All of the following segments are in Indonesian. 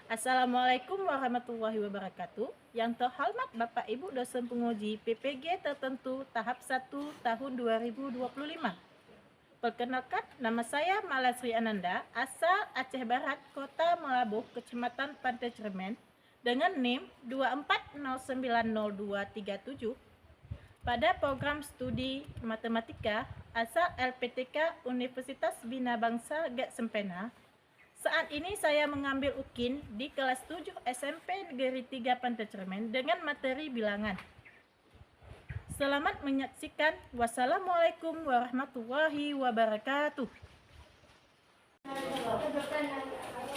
Assalamualaikum warahmatullahi wabarakatuh. Yang terhormat Bapak Ibu dosen penguji PPG tertentu tahap 1 tahun 2025. Perkenalkan, nama saya Malasri Ananda, asal Aceh Barat, Kota Melabuh, Kecamatan Pantai Cermen, dengan NIM 240900237 pada program studi matematika asal LPTK Universitas Bina Bangsa Gak Sempena. Saat ini saya mengambil UKIN di kelas 7 SMP Negeri 3 Pantai Cermen dengan materi bilangan. Selamat menyaksikan. Wassalamualaikum warahmatullahi wabarakatuh.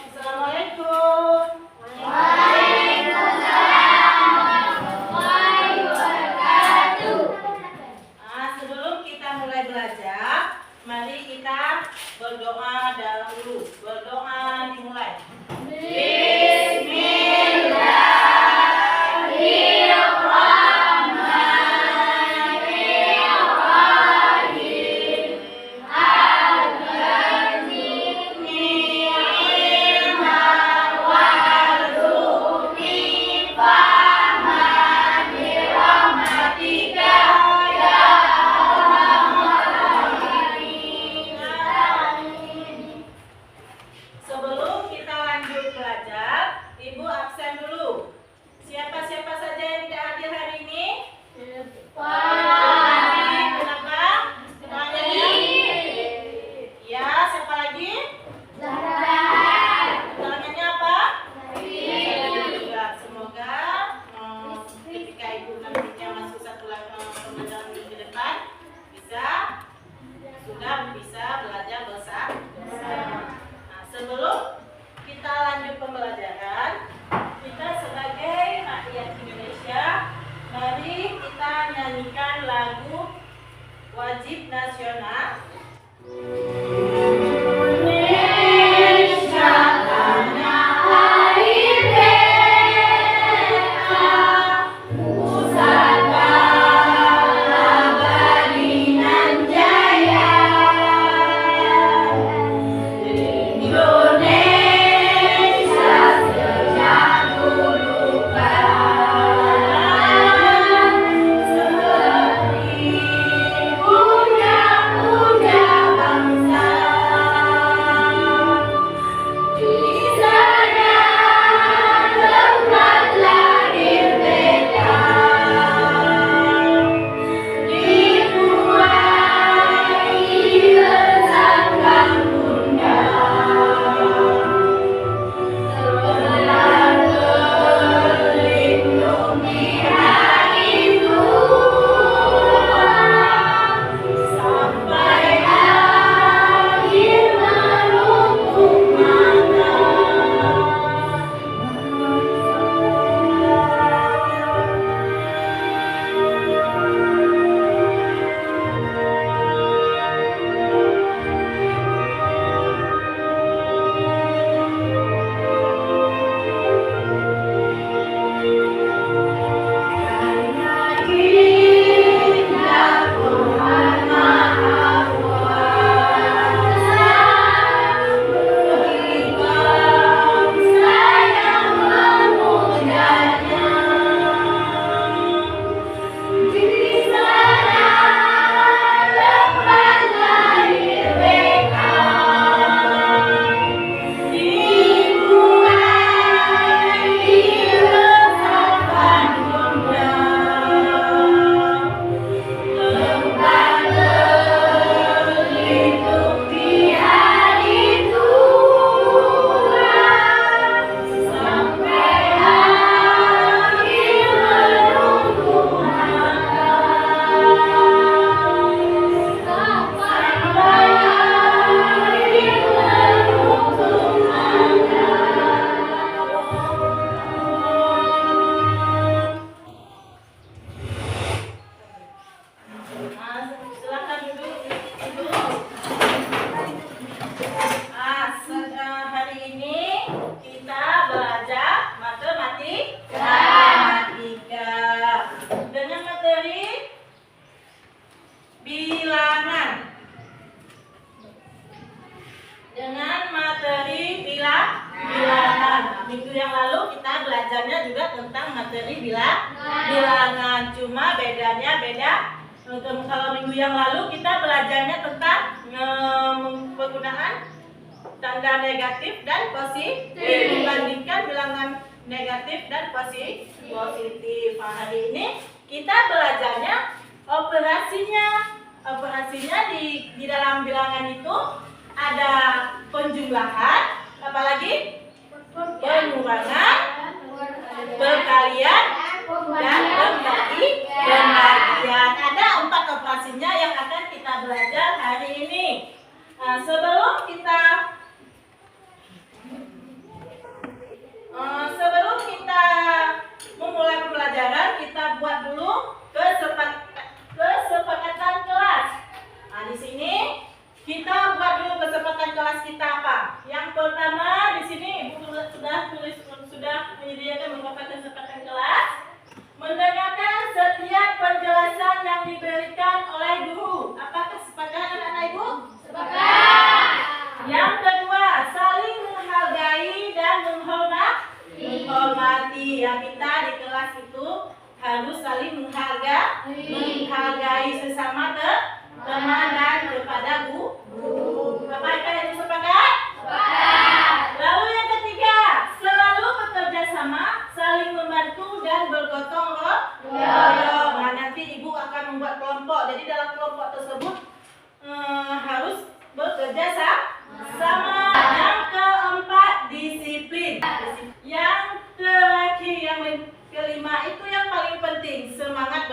Assalamualaikum. Sebelum kita mulai belajar, mari kita berdoa dahulu. Berdoa dimulai. minggu yang lalu kita belajarnya juga tentang materi bilangan. Cuma bedanya beda. Kalau minggu yang lalu kita belajarnya tentang penggunaan tanda negatif dan positif, membandingkan bilangan negatif dan positif. Nah, hari ini kita belajarnya operasinya. Operasinya di dalam bilangan itu ada penjumlahan, apalagi pengurangan, perkalian, dan pembagian. Ada 4 operasinya yang akan kita belajar hari ini. Nah, sebelum kita memulai pembelajaran, kita buat dulu kesepakatan kelas. Nah, di sini kita buat dulu kesepakatan kelas kita apa? Yang pertama di sini Ibu sudah menyediakan beberapa kesepakatan kelas. Mendengarkan setiap penjelasan yang diberikan oleh guru. Apakah sepakat anak-anak Ibu? Sepakat. Yang kedua, saling menghargai dan menghormati. Ya, kita di kelas itu harus saling menghargai sesama teman dan kepada guru. Apakah itu sepakat? Sepakat. Lalu yang ketiga, selalu bekerja sama, saling membantu dan bergotong royong. Nah, nanti Ibu akan membuat kelompok. Jadi dalam kelompok tersebut harus bekerja sama. Yang keempat, disiplin. Yang terakhir, yang kelima itu yang paling penting, semangat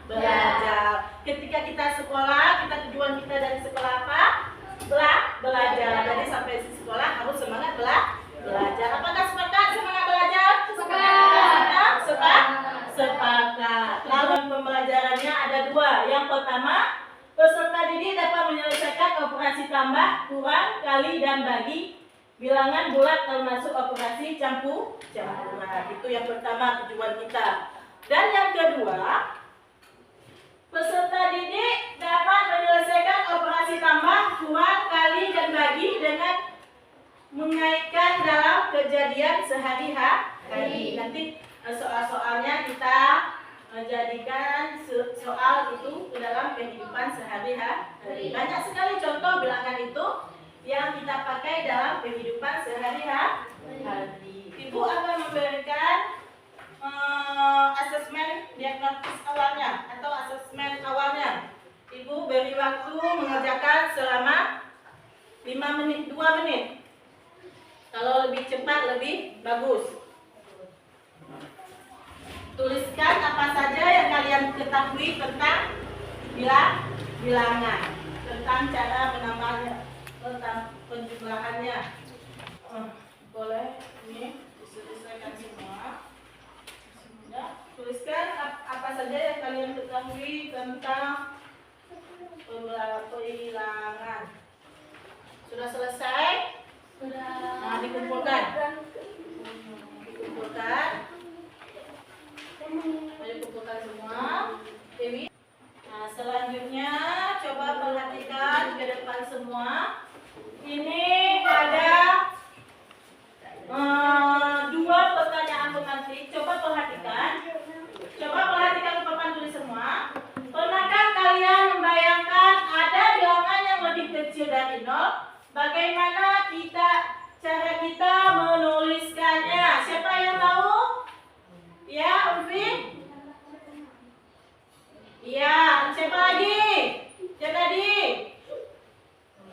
belajar. Ketika kita sekolah, tujuan kita dari sekolah apa? Belajar. Jadi sampai di sekolah harus semangat belajar. Apakah sepakat semangat belajar? Sepakat. Lalu pembelajarannya ada 2. Yang pertama, peserta didik dapat menyelesaikan operasi tambah, kurang, kali, dan bagi bilangan bulat termasuk operasi campuran. Itu yang pertama tujuan kita. Dan yang kedua, peserta didik dapat menyelesaikan operasi tambah, kurang, kali, dan bagi dengan mengaitkan dalam kejadian sehari-hari. Nanti soal-soalnya kita menjadikan soal itu ke dalam kehidupan sehari-hari. Banyak sekali contoh bilangan itu yang kita pakai dalam kehidupan sehari-hari. Ibu akan memberikan asesmen diagnosis awalnya atau asesmen awalnya. Ibu beri waktu mengerjakan selama 2 menit. Kalau lebih cepat lebih bagus. Tuliskan apa saja yang kalian ketahui tentang bilangan, tentang cara menambahnya, tentang penjumlahannya. Boleh ini diselesaikan semua. Tuliskan apa saja yang kalian ketahui tentang bilangan. Sudah selesai? Sudah. Nah, dikumpulkan. Ayo kumpulkan semua. Dewi. Nah, selanjutnya coba perhatikan ke depan semua. Ini ada 2 pertanyaan pemantik. Coba perhatikan ke papan tulis semua. Pernahkah kalian membayangkan ada bilangan yang lebih kecil dari 0? Bagaimana cara kita menuliskannya? Siapa yang tahu? Ya, Ulfi? Iya, siapa lagi? Yang tadi?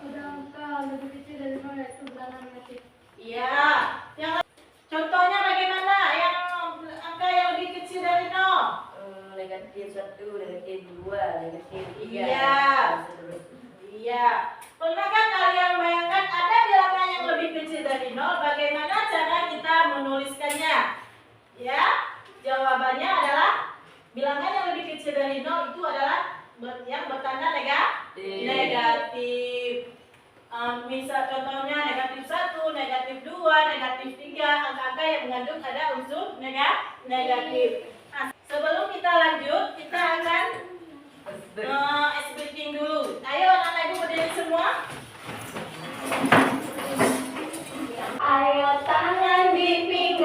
Ada angka lebih kecil dari 0 yaitu bilangan negatif. Iya. Yang contohnya bagaimana? Yang angka yang lebih kecil dari 0? Negatif 1, negatif 2, negatif 3. Iya. Iya. Pernahkah kalian bayangkan ada bilangan yang lebih kecil dari 0? Bagaimana cara kita menuliskannya? Ya, jawabannya adalah bilangan yang lebih kecil dari 0 itu adalah yang bertanda negatif. Misal contohnya negatif 1, negatif 2, negatif 3, angka-angka yang mengandung ada unsur negatif. Nah, sebelum kita lanjut, kita akan splitting dulu. Ayo anak-anak Ibu berdiri semua. Ayo tangan di pinggul.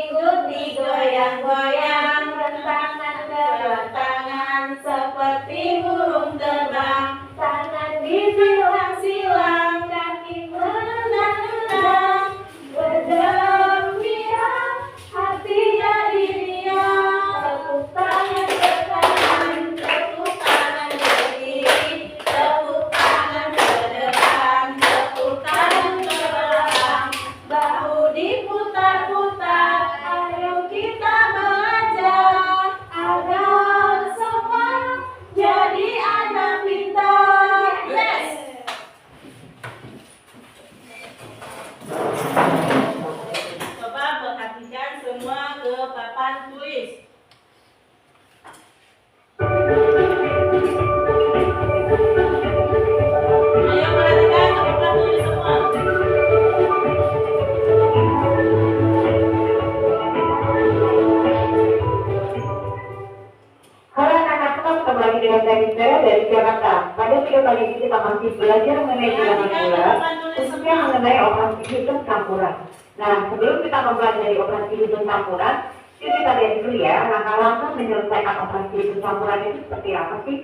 dingdut digoyang-goyang, rentangan kedua tangan seperti burung terbang, tangan disilang-silang, kaki menendang, bergembira, hati jadi riang, tepuk tangan ke kanan, tepuk tangan ke kiri, tepuk tangan ke depan, tepuk tangan ke belakang, bahu diputar-putar, ayo kita belajar agar semua jadi anak pintar. Yes. Coba perhatikan semua ke papan tulis. Ayo perhatikan ke papan tulis semua. Halo anak-anak, kembali dengan saya dari Jakarta. Pada video kali ini kita masih belajar mengenai bilangan bulat, khususnya mengenai operasi hitung campuran. Nah, sebelum kita mempelajari operasi hitung campuran, yuk kita lihat dulu ya, langkah-langkah menyelesaikan operasi hitung campuran itu seperti apa sih?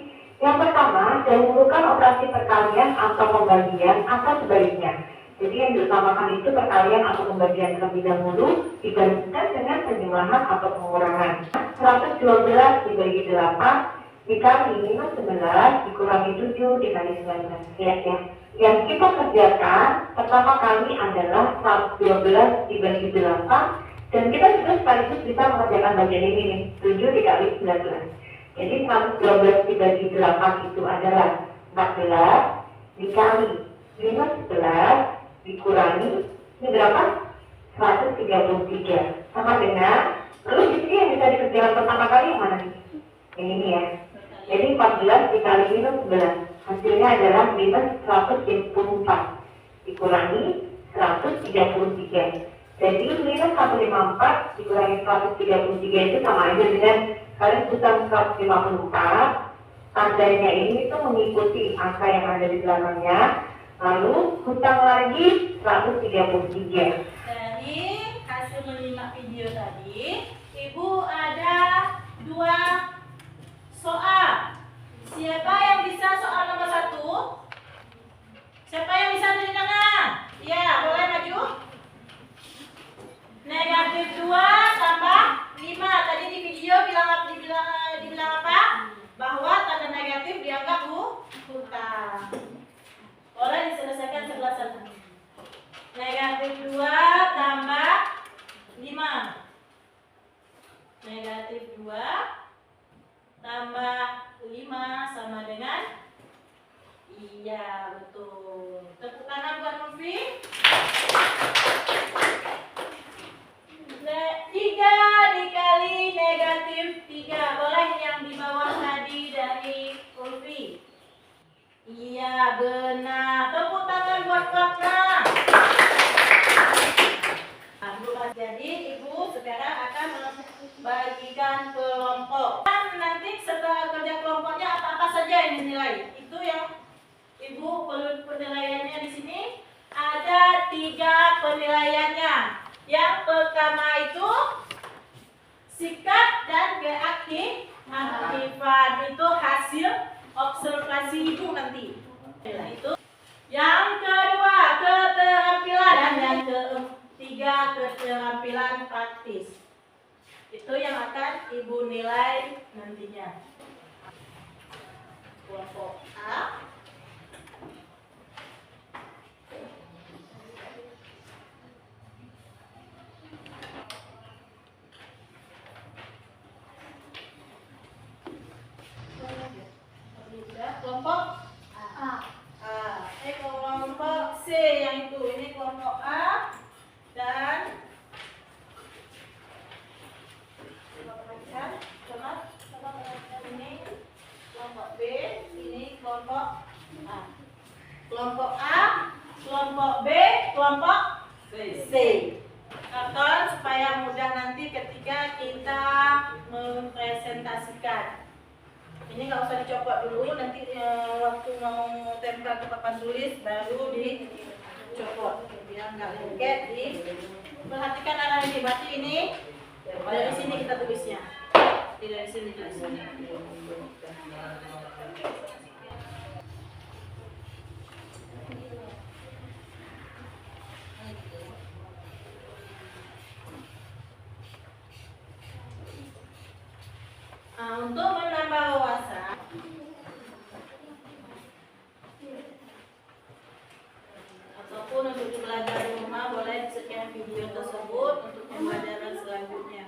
Yang pertama, dahulukan operasi perkalian atau pembagian atau sebaliknya. Jadi yang diutamakan itu perkalian atau pembagian terlebih dahulu dibandingkan dengan penjumlahan atau pengurangan. 112 dibagi 8 dikali minus 11 dikurangi 7 dikali 19. Lihat ya. Yang kita kerjakan pertama kali adalah 112 dibagi 8 dan kita juga sekaligus bisa mengerjakan bagian ini nih, 7 dikali 19. Jadi 112 dibagi 8 itu adalah 14 dikali minus 11 dikurangi ini berapa? 133 sama dengan, lalu di sini yang bisa dikerjakan pertama kali yang mana nih? Yang ini ya. Jadi 14 dikali minus 11 hasilnya adalah minus 124 dikurangi 133. Jadi minus 154 dikurangi 133 itu sama aja dengan kalian pusat 154. Tandanya ini tuh mengikuti angka yang ada di belakangnya. Lalu hutang lagi 133. Dari hasil menyimak video tadi, Ibu ada 2 soal. Siapa yang bisa soal nomor 1? Siapa yang bisa dari tangan? Ya, boleh maju. Negatif 2 tambah 5. Tadi di video dibilang apa? Bahwa tanda negatif dianggap hutang. Boleh diselesaikan sebelah sana. Negatif 2 tambah 5. Negatif 2 tambah 5 sama dengan, iya betul. Tepuk tangan buat Lutfi. 3 dikali negatif 3. Boleh yang di bawah tadi dari Lutfi. Iya benar. Tepuk tangan buat Fatna. Jadi Ibu sekarang akan membagikan kelompok. Dan nanti setelah kerja kelompoknya apa-apa saja ini nilai. Itu yang Ibu perlu penilaiannya di sini. Ada 3 penilaiannya. Yang pertama itu sikap dan keaktifan. Itu hasil observasi Ibu nanti. Itu yang kedua keterampilan dan yang ketiga keterampilan praktis. Itu yang akan Ibu nilai nantinya. Kelompok A. Kelompok A. Kelompok C yang itu. Ini kelompok A dan coba perhatikan ini kelompok B, ini kelompok A. Kelompok A, kelompok B, kelompok C. Tonton supaya mudah nanti ketika kita mempresentasikan. Ini nggak usah dicopot dulu, nanti waktu mau tempel ke papan tulis baru dicopot biar nggak lengket. Perhatikan anak ini, berarti ini Dari sini kita tulisnya. Tidak dari sini tulisnya. Untuk menambah wawasan ataupun untuk belajar di rumah, boleh sekian video tersebut untuk pembelajaran selanjutnya.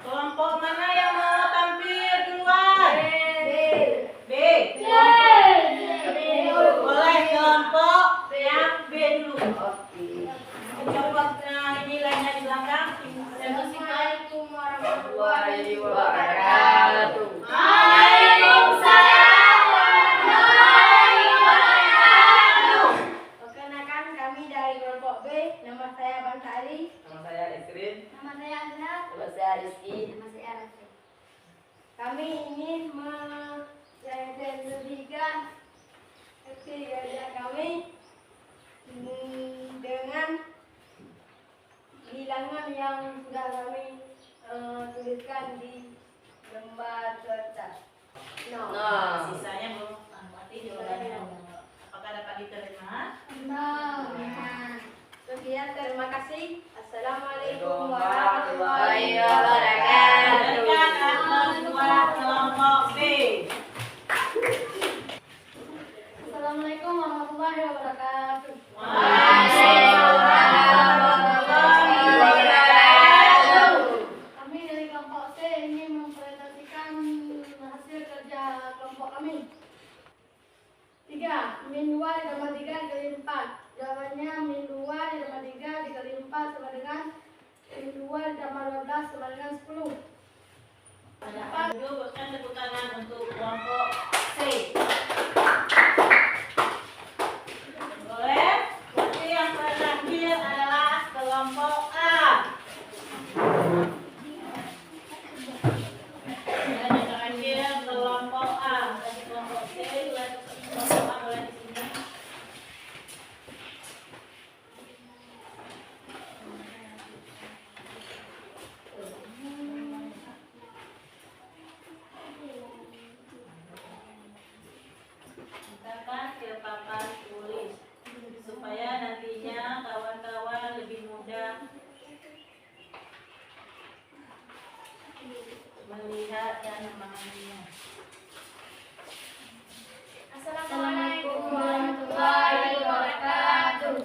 Kelompok mana yang mau tampil duluan? B. Boleh kelompok yang B dulu. Coba nilainya di belakang. Assalamualaikum warahmatullahi wabarakatuh. Waalaikumsalam warahmatullahi wabarakatuh. Perkenalkan, kami dari kelompok B. Nama saya Bang Ali. Nama saya Esrin. Nama saya Azhar. Nama saya Rizky. Nama saya Rafi. Kami ingin menceritakan kerja kami dengan bilangan yang sudah kami tuliskan di lembar kertas. Nah, Sisanya belum mati jawabannya. Apakah dapat diterima? Sekian, terima kasih. Assalamualaikum warahmatullahi wabarakatuh. Berikan aktor buat kelompok B. Assalamualaikum warahmatullahi wabarakatuh. Kami dari kelompok C ingin mempresentasikan hasil kerja kelompok kami. 3. Min 2 ditambah 3 dikali 4. Jawabannya min 2 ditambah 3 dikali 4 sama dengan min 2 ditambah 12 sama dengan 10. Berikan tepuk tangan untuk kelompok C. Boleh? Nanti yang terakhir adalah kelompok A. Dan yang terakhir kelompok A. Tadi kelompok C, kelompok A boleh di sini. Katakan ke papan tulis supaya nantinya kawan-kawan lebih mudah melihat dan memahaminya. Assalamualaikum warahmatullahi wabarakatuh.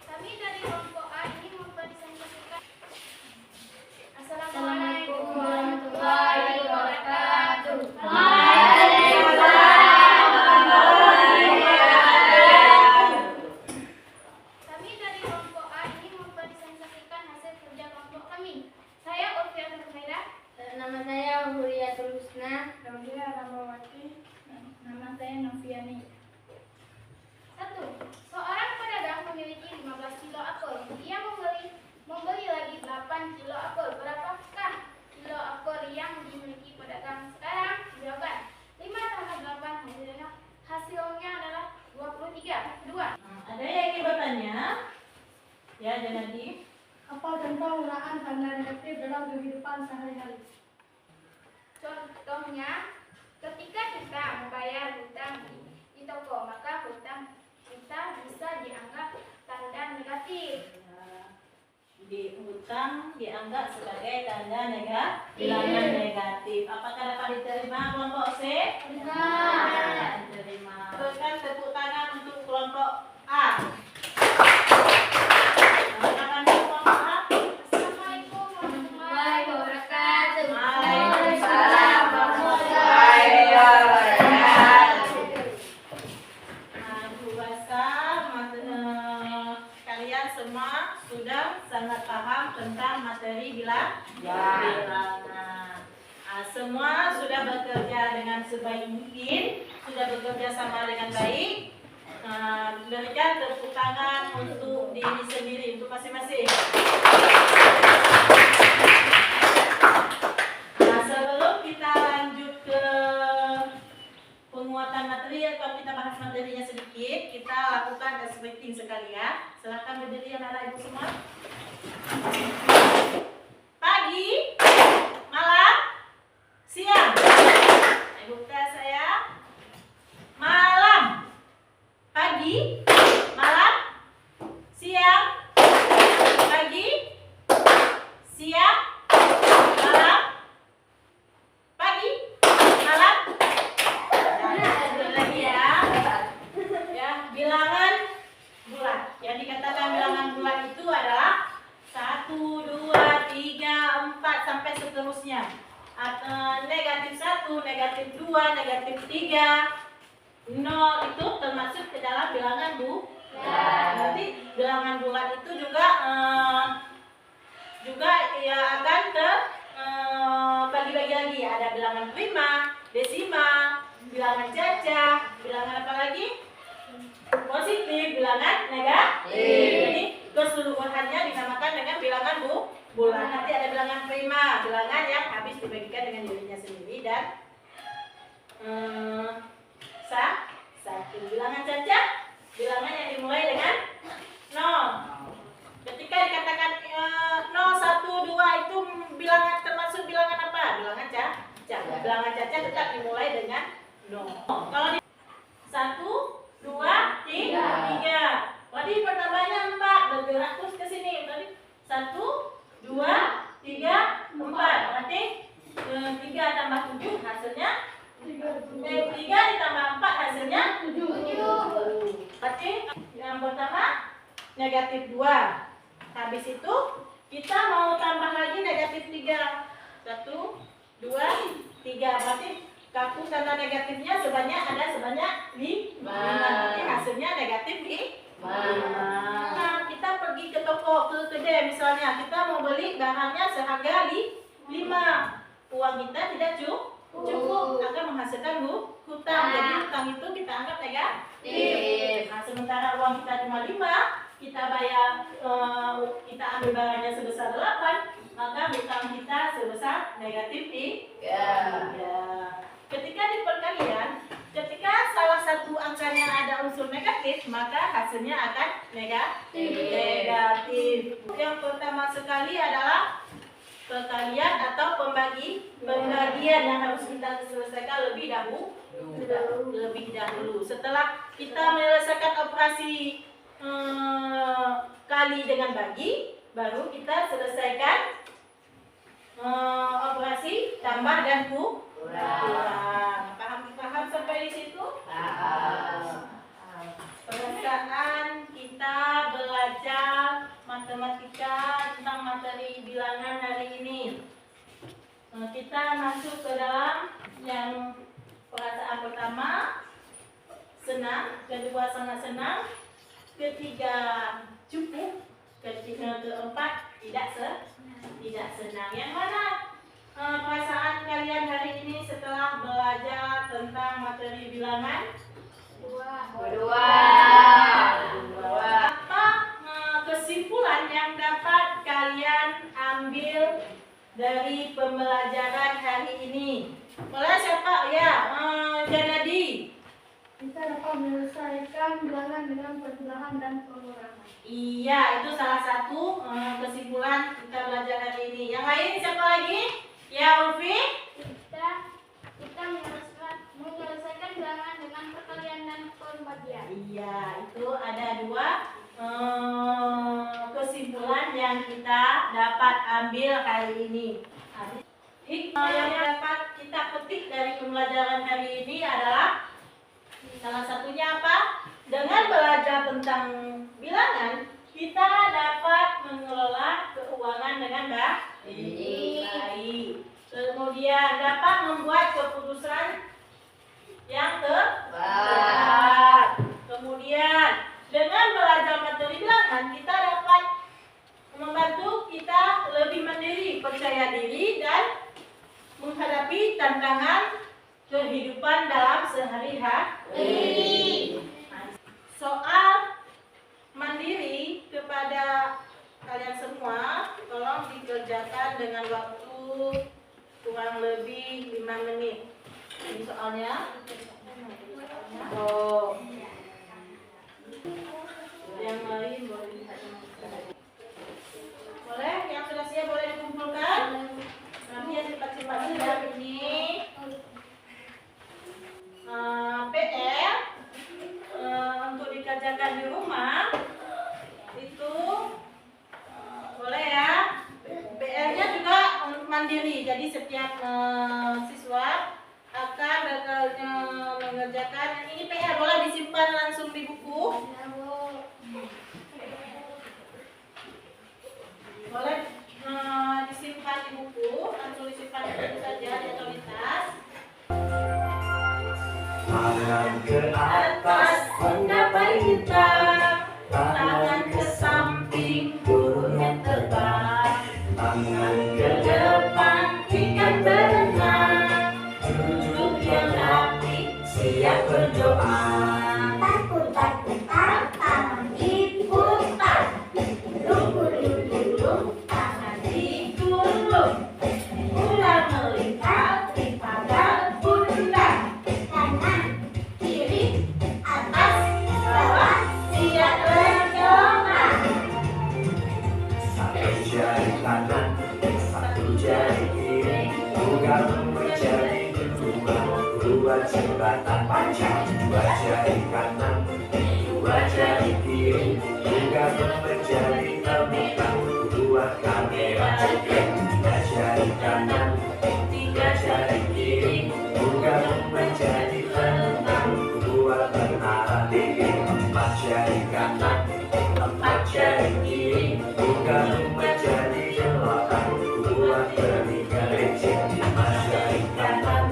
Kami dari kelompok A ini mempresentasikan. Assalamualaikum warahmatullahi wabarakatuh. Kami dari kelompok A ini mempresentasikan hasil kerja kelompok kami. Saya Ulfiah Nurhaira. Nama saya Huriyatul Husna. Nama saya Ramawati. Nama saya Noviani. 1. Seorang pedagang memiliki 15 kilo apel. Ia membeli lagi 8 kilo apel. Berapakah kebiasaan tanda negatif dalam kehidupan sehari-hari. Contohnya, ketika kita membayar hutang di toko, maka hutang kita bisa dianggap tanda negatif. Di hutang dianggap sebagai tanda bilangan negatif. Apakah dapat diterima kelompok C? Benar. Diterima. Berikan tepuk tangan untuk kelompok A. Silakan kelompok A. Assalamualaikum warahmatullahi wabarakatuh. Waalaikumsalam warahmatullahi wabarakatuh. Nah, Bu Basa, kalian semua sudah sangat paham tentang materi bilangan. Semua sudah bekerja dengan sebaik mungkin, sudah bekerja sama dengan baik. Berikan tepuk tangan untuk diri sendiri, untuk masing-masing. Nah, sebelum kita lanjut ke penguatan materi atau kita bahas materinya sedikit, kita lakukan tes rating sekali ya. Silakan berdiri anak-anak ibu semua. Pagi, malam, siang. Ibu tes saya. Malam, pagi, malam, siang, pagi, siang, malam, pagi, malam. Lagi ya. Ya, bilangan bulat. Yang dikatakan bilangan bulat itu adalah 1, 2, 3, 4 sampai seterusnya. Negatif 1, negatif 2, negatif 3, 0 itu termasuk ke dalam bilangan Nanti bilangan bulat itu juga ya akan bagi-bagi lagi. Ada bilangan prima, desimal, bilangan cacah, bilangan apa lagi? Positif, bilangan negatif. Jadi keseluruhannya dinamakan dengan bilangan bulat. Nanti ada bilangan prima, bilangan yang habis dibagikan dengan dirinya sendiri, dan satu. Bilangan cacah, bilangan yang dimulai dengan 0. Ketika dikatakan 0, 1, 2 itu bilangan termasuk bilangan apa? Bilangan cacah. Bilangan cacah tetap dimulai dengan 0. Kalau di 1, 2, 3. Berarti pertambahannya 4. Bergerak terus ke sini. Berarti 1, 2, 3, 4. Berarti 3 tambah 7 hasilnya 3 ditambah 4 hasilnya 7. Berarti yang pertama negatif 2. Habis itu kita mau tambah lagi negatif 3. 1, 2, 3. Berarti kaku tanda negatifnya sebanyak 5. Berarti hasilnya negatif 5. Nah, kita pergi ke toko, ke kedai misalnya, kita mau beli barangnya seharga 5. Uang kita tidak cukup, akan menghasilkan hutang. Jadi hutang itu kita anggap negatif. Nah, sementara uang kita cuma 5, kita bayar, kita ambil barangnya sebesar 8, maka hutang kita sebesar negatif 3. Ketika di perkalian, ketika salah satu angkanya ada unsur negatif, maka hasilnya akan negatif. Yang pertama sekali adalah perkalian atau pembagian yang harus kita selesaikan lebih dahulu. Setelah kita menyelesaikan operasi kali dengan bagi, baru kita selesaikan operasi tambah dan kurang. Paham sampai di situ? Perasaan kita belajar matematika tentang materi bilangan hari ini. Kita masuk ke dalam yang perasaan pertama, senang, kedua sangat senang, ketiga cukup, keempat tidak senang. Yang mana perasaan kalian hari ini setelah belajar tentang materi bilangan? Kedua. Apa kesimpulan yang dapat kalian ambil dari pembelajaran hari ini? Mulai siapa? Ya, Janadi. Kita dapat menyelesaikan bilangan dengan perbilangan dan pengurangan. Iya, itu salah satu kesimpulan kita belajar hari ini. Yang lain siapa lagi? Ya, Ulfi? Kita menyelesaikan bilangan dengan perkalian dan pembagian. Iya, itu ada dua kesimpulan yang kita dapat ambil hari ini. Hikmah yang dapat kita petik dari pembelajaran hari ini adalah salah satunya apa? Dengan belajar tentang bilangan, kita dapat mengelola keuangan dengan baik. Kemudian dapat membuat keputusan yang tepat. Kemudian dengan belajar materi bilangan, kita dapat membantu kita lebih mandiri, percaya diri, dan menghadapi tantangan kehidupan dalam sehari-hari. Soal mandiri kepada kalian semua, tolong dikerjakan dengan waktu kurang lebih 5 menit. Ini soalnya. Oh. Yang lain boleh lihat. Boleh? Yang sudah siap boleh dikumpulkan? Nanti yang cepat-cepat sudah ini. PR untuk dikerjakan di rumah itu boleh ya. PR-nya juga untuk mandiri. Jadi setiap siswa akan mengerjakan ini PR, boleh disimpan langsung di buku. Boleh disimpan di buku, langsung disimpan di buku saja atau di tas. Tangan ke atas menggapai kita, tangan ke samping turunnya terbang, tangan ke depan ikan berenang, duduk yang rapi siap berdoa. Takut tangan diputar, lungkur tangan digulung, ular melingkar di pada pundak. Dua jembatan panjang, dua jari kanan, dua jari kiri, juga menjadi temukan. Dua kamera juga, tiga jari kanan, tiga jari kiri, juga menjadi tenang. Dua menara tinggi, empat jari kanan, empat jari kiri, juga menjadi jelokan. Dua peninggal licin, lima jari kanan,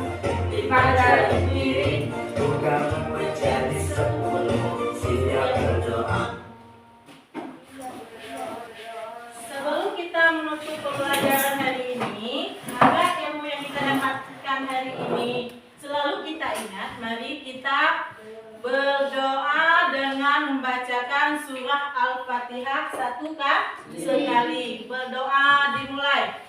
lima jari kiri, juga menjadi 10. Siap berdoa. Sebelum kita menutup pembelajaran hari ini, maka ilmu yang kita dapatkan hari ini selalu kita ingat. Mari kita berdoa dengan membacakan surah Al-Fatihah 1 sekali. Berdoa dimulai.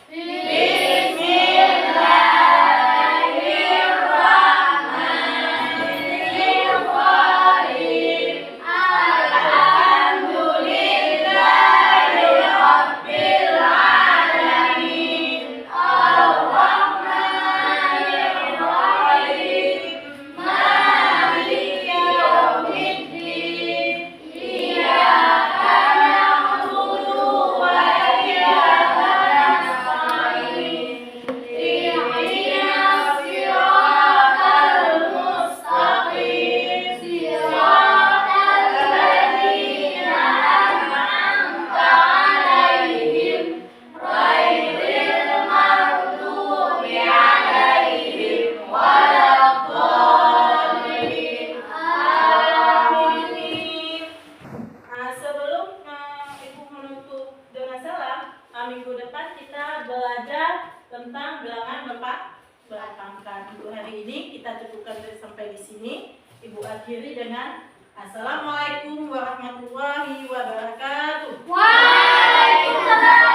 Minggu depan kita belajar tentang bilangan berpangkat. Untuk hari ini kita cukupkan sampai di sini. Ibu akhiri dengan Assalamualaikum warahmatullahi wabarakatuh. Waalaikumsalam.